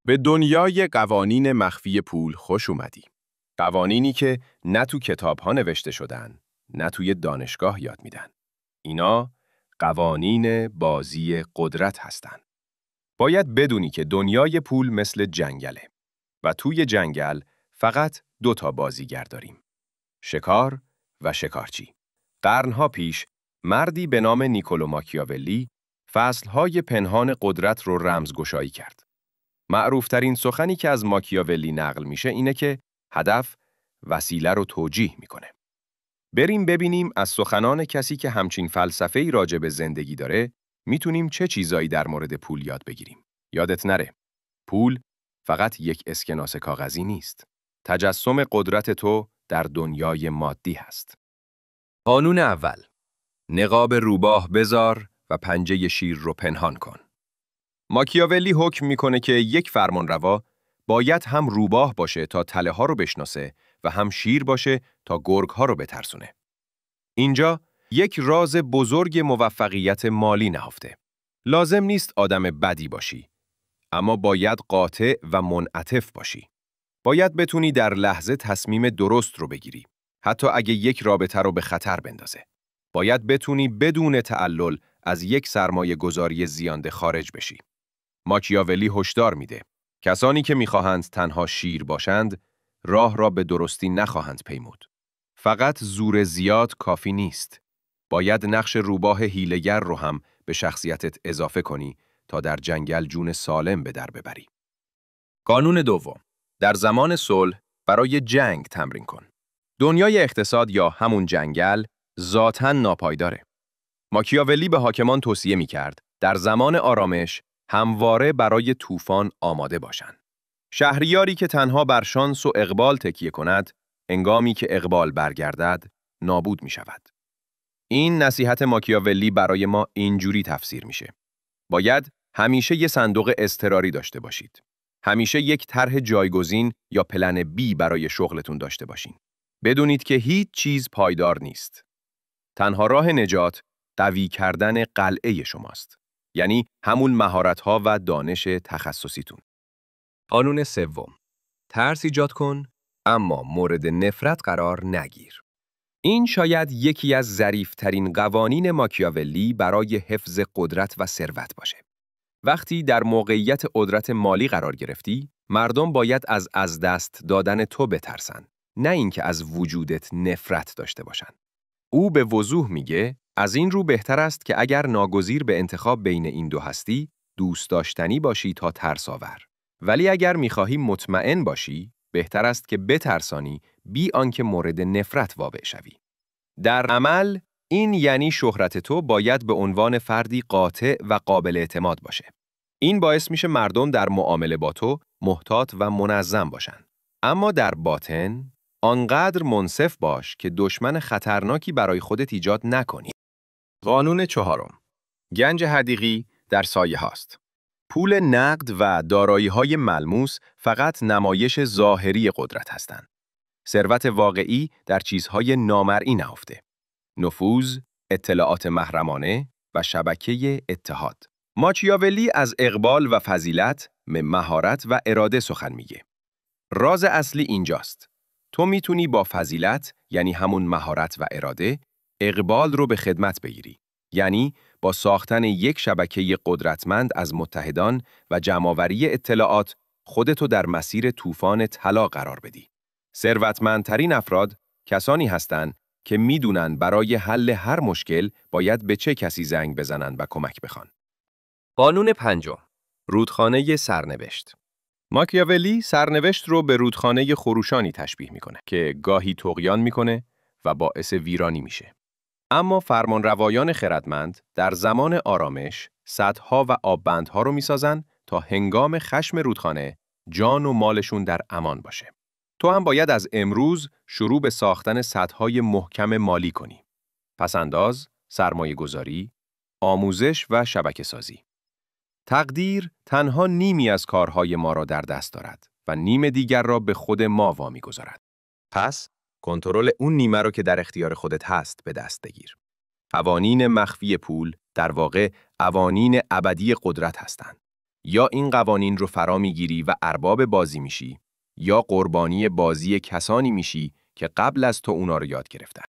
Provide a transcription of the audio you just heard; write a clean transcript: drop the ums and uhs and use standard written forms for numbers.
به دنیای قوانین مخفی پول خوش اومدی. قوانینی که نه تو کتاب‌ها نوشته شدن، نه توی دانشگاه یاد میدن. اینا قوانین بازی قدرت هستن. باید بدونی که دنیای پول مثل جنگله و توی جنگل فقط 2 تا بازیگر داریم. شکار و شکارچی. قرنها پیش مردی به نام نیکولو ماکیاولی فصلهای پنهان قدرت رو رمزگشایی کرد. معروفترین سخنی که از ماکیاولی نقل میشه اینه که هدف وسیله رو توجیه میکنه. بریم ببینیم از سخنان کسی که همچین فلسفه‌ای راجع به زندگی داره میتونیم چه چیزایی در مورد پول یاد بگیریم. یادت نره، پول فقط یک اسکناس کاغذی نیست. تجسم قدرت تو در دنیای مادی هست. قانون اول، نقاب روباه بذار و پنجه شیر رو پنهان کن. ماکیاولی حکم میکنه که یک فرمانروا باید هم روباه باشه تا تله ها رو بشناسه و هم شیر باشه تا گرگ ها رو بترسونه. اینجا یک راز بزرگ موفقیت مالی نهفته. لازم نیست آدم بدی باشی، اما باید قاطع و منعطف باشی. باید بتونی در لحظه تصمیم درست رو بگیری، حتی اگه یک رابطه رو به خطر بندازه. باید بتونی بدون تعلل از یک سرمایه گذاری زیانده خارج بشی. ماکیاولی هشدار میده: کسانی که میخواهند تنها شیر باشند، راه را به درستی نخواهند پیمود. فقط زور زیاد کافی نیست. باید نقش روباه هیله‌گر رو هم به شخصیتت اضافه کنی تا در جنگل جون سالم به در ببری. قانون دوم، در زمان صلح برای جنگ تمرین کن. دنیای اقتصاد یا همون جنگل ذاتاً ناپایداره. ماکیاولی به حاکمان توصیه میکرد در زمان آرامش همواره برای طوفان آماده باشند. شهریاری که تنها بر شانس و اقبال تکیه کند، هنگامی که اقبال برگردد، نابود می شود. این نصیحت ماکیاولی برای ما اینجوری تفسیر میشه: باید همیشه یه صندوق اضطراری داشته باشید. همیشه یک طرح جایگزین یا پلن بی برای شغلتون داشته باشین. بدونید که هیچ چیز پایدار نیست. تنها راه نجات قوی کردن قلعه شماست. یعنی همون مهارت‌ها و دانش تخصصیتون. قانون سوم، ترس ایجاد کن اما مورد نفرت قرار نگیر. این شاید یکی از ظریف‌ترین قوانین ماکیاولی برای حفظ قدرت و ثروت باشه. وقتی در موقعیت قدرت مالی قرار گرفتی، مردم باید از دست دادن تو بترسن، نه اینکه از وجودت نفرت داشته باشن. او به وضوح میگه از این رو بهتر است که اگر ناگزیر به انتخاب بین این دو هستی، دوست داشتنی باشی تا ترساور. ولی اگر میخواهی مطمئن باشی، بهتر است که بترسانی بی آنکه مورد نفرت واقع شوی. در عمل، این یعنی شهرت تو باید به عنوان فردی قاطع و قابل اعتماد باشه. این باعث میشه مردم در معامله با تو محتاط و منظم باشن. اما در باطن، آنقدر منصف باش که دشمن خطرناکی برای خودت ایجاد نکنی. قانون چهارم، گنج حقیقی در سایه هاست. پول نقد و دارایی‌های ملموس فقط نمایش ظاهری قدرت هستند. ثروت واقعی در چیزهای نامرئی نهفته: نفوذ، اطلاعات محرمانه و شبکه اتحاد. ماکیاولی از اقبال و فضیلت، مهارت و اراده سخن میگه. راز اصلی اینجاست: تو میتونی با فضیلت، یعنی همون مهارت و اراده، اقبال رو به خدمت بگیری. یعنی با ساختن یک شبکه قدرتمند از متحدان و جمع‌آوری اطلاعات، خودتو در مسیر طوفان طلا قرار بدی. ثروتمندترین افراد کسانی هستند که میدونن برای حل هر مشکل باید به چه کسی زنگ بزنن و کمک بخوان. قانون پنجم، رودخانه سرنوشت. ماکیاولی سرنوشت رو به رودخانه خروشانی تشبیه میکنه که گاهی طغیان میکنه و باعث ویرانی میشه. اما فرمانروایان خردمند در زمان آرامش سدها و آببندها رو میسازن تا هنگام خشم رودخانه جان و مالشون در امان باشه. تو هم باید از امروز شروع به ساختن سدهای محکم مالی کنی. پس‌انداز، سرمایه گذاری، آموزش و شبکه سازی. تقدیر تنها نیمی از کارهای ما را در دست دارد و نیم دیگر را به خود ما وامی گذارد. پس کنترل اون نیمه رو که در اختیار خودت هست به دست بگیر. قوانین مخفی پول در واقع قوانین ابدی قدرت هستند. یا این قوانین رو فرا میگیری و ارباب بازی میشی، یا قربانی بازی کسانی میشی که قبل از تو اونا رو یاد گرفتن.